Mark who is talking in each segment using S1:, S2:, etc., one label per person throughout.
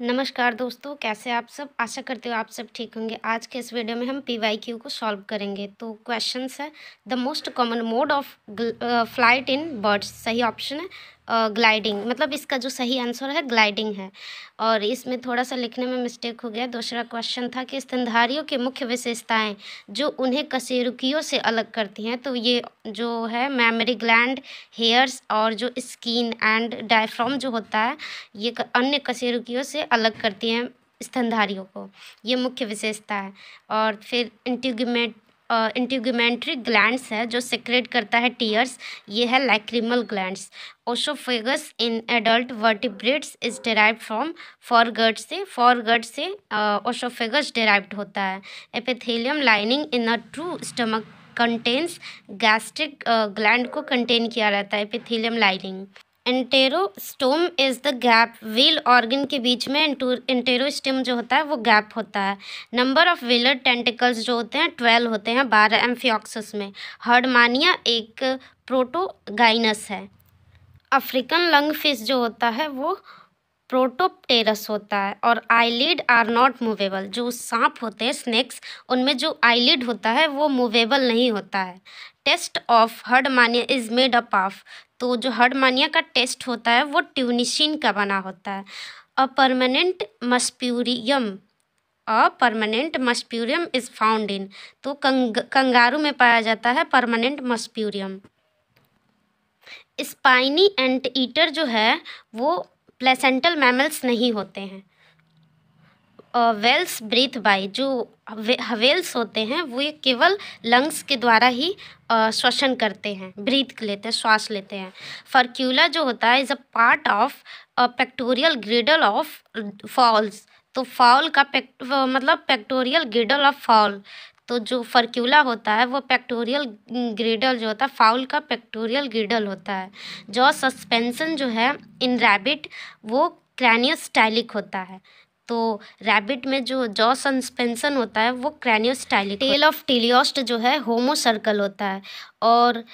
S1: नमस्कार दोस्तों, कैसे आप सब? आशा करती हूँ आप सब ठीक होंगे। आज के इस वीडियो में हम पीवाईक्यू को सॉल्व करेंगे। तो क्वेश्चंस है, the most common mode of flight in birds. सही ऑप्शन है ग्लाइडिंग, मतलब इसका जो सही आंसर है ग्लाइडिंग है। और इसमें थोड़ा सा लिखने में मिस्टेक हो गया। दूसरा क्वेश्चन था कि स्तनधारियों की मुख्य विशेषताएं जो उन्हें कशेरुकियों से अलग करती हैं। तो ये जो है मैमरी ग्लैंड, हेयर्स और जो स्किन एंड डायफ्राम जो होता है, ये अन्य कशेरुकियों से अलग करती हैं स्तनधारियों को। ये मुख्य विशेषता है। और फिर इंटीग्यूमेंट्री ग्लैंड्स है जो सेक्रेट करता है टीयर्स, ये है lacrimal glands. Oesophagus in adult vertebrates is derived from foregut से ओसोफेगस डेराइव्ड होता है। Epithelium lining in a true stomach contains gastric gland को कंटेन किया रहता है epithelium lining. Enterostome is the gap, wheel organ के बीच में एंटेरोस्टोम जो होता है वो गैप होता है। नंबर ऑफ व्हीलर टेंटिकल्स जो होते हैं 12 होते हैं, 12 एम्फिऑक्सस में। हर्डमानिया एक प्रोटोगाइनस है। अफ्रीकन लंग फिश जो होता है वो प्रोटोप्टेरस होता है। और आईलिड आर नॉट मूवेबल, जो सांप होते हैं स्नेक्स, उनमें जो आईलिड होता है वो मूवेबल नहीं होता है। Test of Herdmania is made up of, तो जो हर्डमानिया का टेस्ट होता है वो ट्यूनिशिन का बना होता है। A permanent marsupium is found in, तो कंगारू में पाया जाता है permanent marsupium. Spiny anteater जो है वो प्लेसेंटल मैमल्स नहीं होते हैं। वेल्स ब्रीथ बाय, जो वेल्स होते हैं वो ये केवल लंग्स के द्वारा ही श्वसन करते हैं, ब्रीथ लेते हैं, श्वास लेते हैं। फर्क्यूला जो होता है is a part of pectoral girdle of fowls, तो फॉल का मतलब पेक्टोरियल ग्रिडल ऑफ फॉल। तो जो फर्क्यूला होता है वो पेक्टोरियल ग्रिडल जो होता है, फाउल का पेक्टोरियल ग्रिडल होता है। जॉ सस्पेंशन जो है इन रैबिट वो क्रैनियोस्टाइलिक होता है, तो रैबिट में जो जॉ सस्पेंशन होता है वो क्रैनियोस्टाइलिक। टेल ऑफ टेलियोस्ट जो है होमो सर्कल होता है। और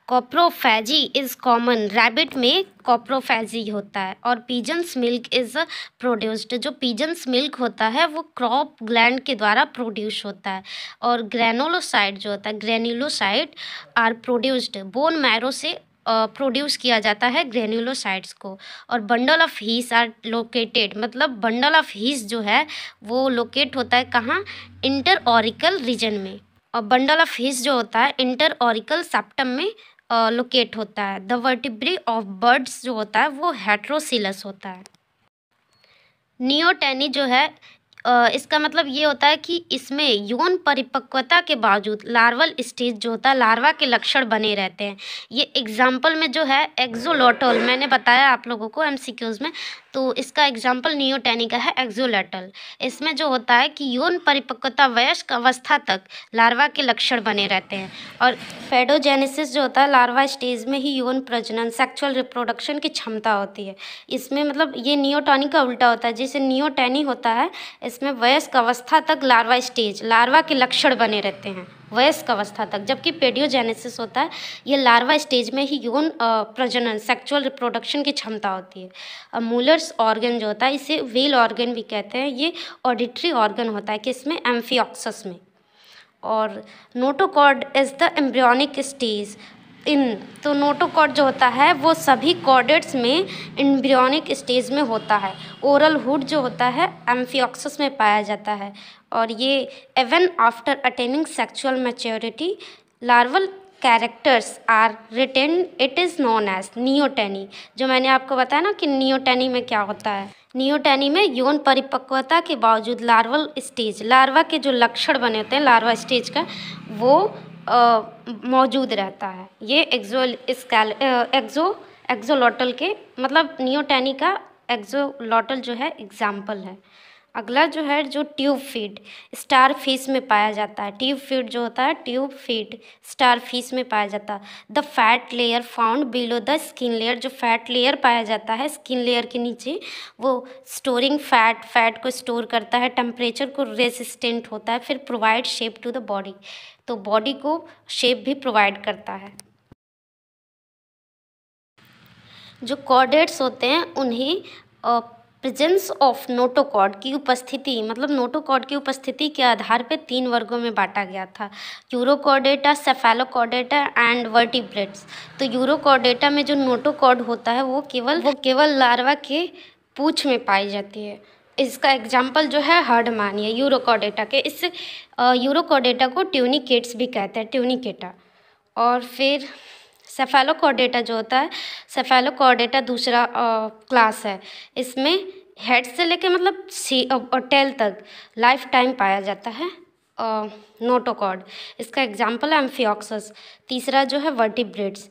S1: कॉप्रोफैजी इज कॉमन, रैबिट में कॉप्रोफैजी होता है। और पीजन्स मिल्क इज प्रोड्यूस्ड, जो पीजन्स मिल्क होता है वो क्रॉप ग्लैंड के द्वारा प्रोड्यूस होता है। और ग्रेनुलोसाइड जो होता है, granulocyte are produced, bone marrow से प्रोड्यूस किया जाता है ग्रेनुलोसाइड्स को। और bundle of His are located, मतलब बंडल ऑफ हीस जो है वो लोकेट होता है कहाँ, इंटर ऑरिकल रीजन में। और बंडल ऑफ हीस जो होता है इंटर ऑरिकल सेप्टम में लोकेट होता है। द वर्टिब्रे ऑफ बर्ड्स जो होता है वो हेट्रोसिलस होता है। नियोटेनी जो है इसका मतलब ये होता है कि इसमें यौन परिपक्वता के बावजूद लार्वल स्टेज जो होता है, लार्वा के लक्षण बने रहते हैं। ये एग्जाम्पल में जो है एक्सोलोटल, मैंने बताया आप लोगों को एमसीक्यूज में, तो इसका एग्जाम्पल नियोटेनी का है एक्सोलोटल। इसमें जो होता है कि यौन परिपक्वता वयस्क अवस्था तक लार्वा के लक्षण बने रहते हैं। और फेडोजेनेसिस जो होता है, लार्वा स्टेज में ही यौन प्रजनन, सेक्सुअल रिप्रोडक्शन की क्षमता होती है। इसमें मतलब ये नियोटॉनी का उल्टा होता है, जैसे नियोटेनी होता है इसमें वयस्क अवस्था तक लार्वा स्टेज, लार्वा के लक्षण बने रहते हैं वयस्क अवस्था तक। जबकि पेडियोजेनेसिस होता है ये लार्वा स्टेज में ही यौन प्रजनन, सेक्सुअल रिप्रोडक्शन की क्षमता होती है। मूलर्स ऑर्गन जो होता है इसे व्हील ऑर्गन भी कहते हैं, ये ऑडिटरी ऑर्गन होता है किसमें, एम्फिऑक्सस में। और notochord is the embryonic stage in, तो नोटोकॉर्ड जो होता है वो सभी कॉर्डेट्स में एम्ब्रियोनिक स्टेज में होता है। ओरल हुड जो होता है एम्फिऑक्सस में पाया जाता है। और ये even after attaining sexual maturity larval characters are retain, it is known as neoteny. जो मैंने आपको बताया ना कि नियोटेनी में क्या होता है, नियोटेनी में यौन परिपक्वता के बावजूद लार्वल स्टेज, लार्वा के जो लक्षण बने होते हैं लार्वा स्टेज का, वो मौजूद रहता है। ये एक्सोलोटल के मतलब नियोटेनी का एक्सोलोटल जो है एग्जाम्पल है। अगला जो है जो ट्यूब फीड स्टार फिश में पाया जाता है। ट्यूब फीड जो होता है, ट्यूब फीड स्टार फिश में पाया जाता है। The fat layer found below the skin layer, जो फैट लेयर पाया जाता है स्किन लेयर के नीचे, वो स्टोरिंग फैट को स्टोर करता है, टेम्परेचर को रेसिस्टेंट होता है, फिर provide shape to the body, तो बॉडी को शेप भी प्रोवाइड करता है। जो कॉर्डेट्स होते हैं उन्हें प्रेजेंस ऑफ नोटोकॉर्ड की उपस्थिति, मतलब नोटोकॉर्ड की उपस्थिति के आधार पर 3 वर्गों में बांटा गया था, यूरोकॉर्डेटा, सेफेलोकॉर्डेटा एंड वर्टिब्रेट्स। तो यूरोकॉर्डेटा में जो नोटोकॉर्ड होता है वो केवल लार्वा के पूंछ में पाई जाती है। इसका एग्जाम्पल जो है हर्डमानिया यूरोकॉर्डेटा के। इस यूरोकॉर्डेटा को ट्यूनिकेट्स भी कहते हैं, ट्यूनिकेटा। और फिर सेफेलोकॉर्डेटा जो होता है, सेफेलोकॉर्डेटा दूसरा क्लास है। इसमें हेड से लेके मतलब टेल तक लाइफ टाइम पाया जाता है नोटोकॉर्ड। इसका एग्जाम्पल है एम्फिऑक्सस। तीसरा जो है वर्टिब्रेट्स,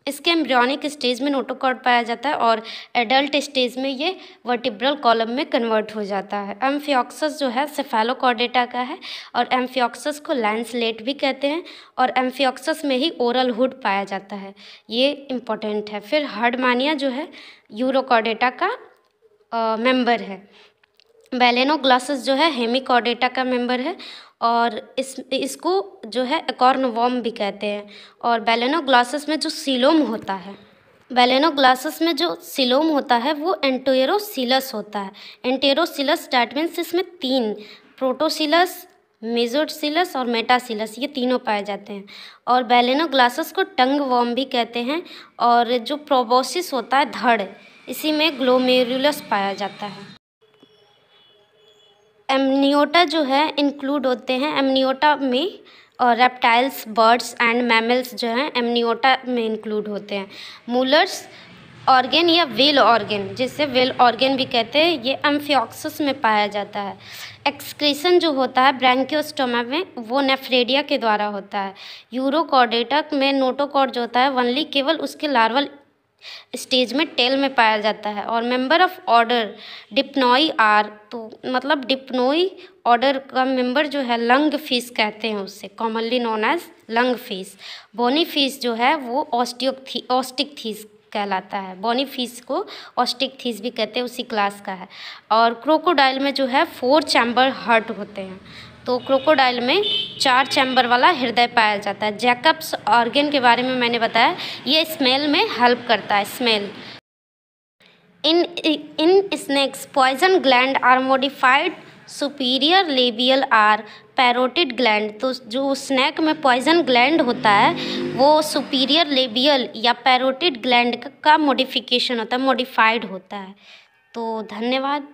S1: इसके एम्ब्रियोनिक स्टेज में नोटोकॉर्ड पाया जाता है और एडल्ट स्टेज में ये वर्टिब्रल कॉलम में कन्वर्ट हो जाता है। एम्फिऑक्सस जो है सेफेलोकॉर्डेटा का है और एम्फिऑक्सस को लैंसलेट भी कहते हैं और एम्फिऑक्सस में ही ओरल हुड पाया जाता है, ये इम्पोर्टेंट है। फिर हर्डमानिया जो है यूरोकॉर्डेटा का मेंबर है। बैलेनोग्लॉसस जो है हेमिकॉर्डेटा का मेंबर है और इसको जो है एकॉर्नवॉर्म भी कहते हैं। और बैलेनोग्लॉसस में जो सीलोम होता है, बैलेनोग्लॉसस में जो सीलोम होता है वो एंटेरोसिलस होता है। एंटेरोसिलस डैट मीन्स इसमें 3 प्रोटोसिलस, मेसोसिलस और मेटासिलस, ये तीनों पाए जाते हैं। और बैलेनोग्लॉसस को टंग वॉर्म भी कहते हैं। और जो प्रोबोसिस होता है धड़, इसी में ग्लोमेरुलस पाया जाता है। एमनियोटा जो है इंक्लूड होते हैं, एमनियोटा में और रेप्टाइल्स, बर्ड्स एंड मैमल्स जो हैं एमनियोटा में इंक्लूड होते हैं। मूलर्स ऑर्गेन या वेल ऑर्गेन, जिसे वेल ऑर्गेन भी कहते हैं, ये एम्फिऑक्सस में पाया जाता है। एक्सक्रीशन जो होता है ब्रैंकियोस्टोमा में वो नेफ्रेडिया के द्वारा होता है। यूरोकॉर्डेटा में नोटोकॉर्ड जो होता है वनली केवल उसके लार्वल स्टेज में टेल में पाया जाता है। और member of order Dipnoi are, तो मतलब डिप्नोई ऑर्डर का मेंबर जो है लंग फिश कहते हैं उससे, commonly known as lungfish. Bony fish जो है वो ऑस्टिक थीस कहलाता है, बोनी फिश को ऑस्टिक थीस भी कहते हैं, उसी क्लास का है। और क्रोकोडाइल में जो है 4 चैम्बर हार्ट होते हैं, तो क्रोकोडाइल में 4 चैम्बर वाला हृदय पाया जाता है। जैकब्स ऑर्गन के बारे में मैंने बताया, ये स्मेल में हेल्प करता है, smell. In snakes poison gland are modified, superior labial or parotid gland. तो जो स्नैक में पॉइजन ग्लैंड होता है वो सुपीरियर लेबियल या पैरोटिड ग्लैंड का मॉडिफिकेशन होता है, मॉडिफाइड होता है। तो धन्यवाद।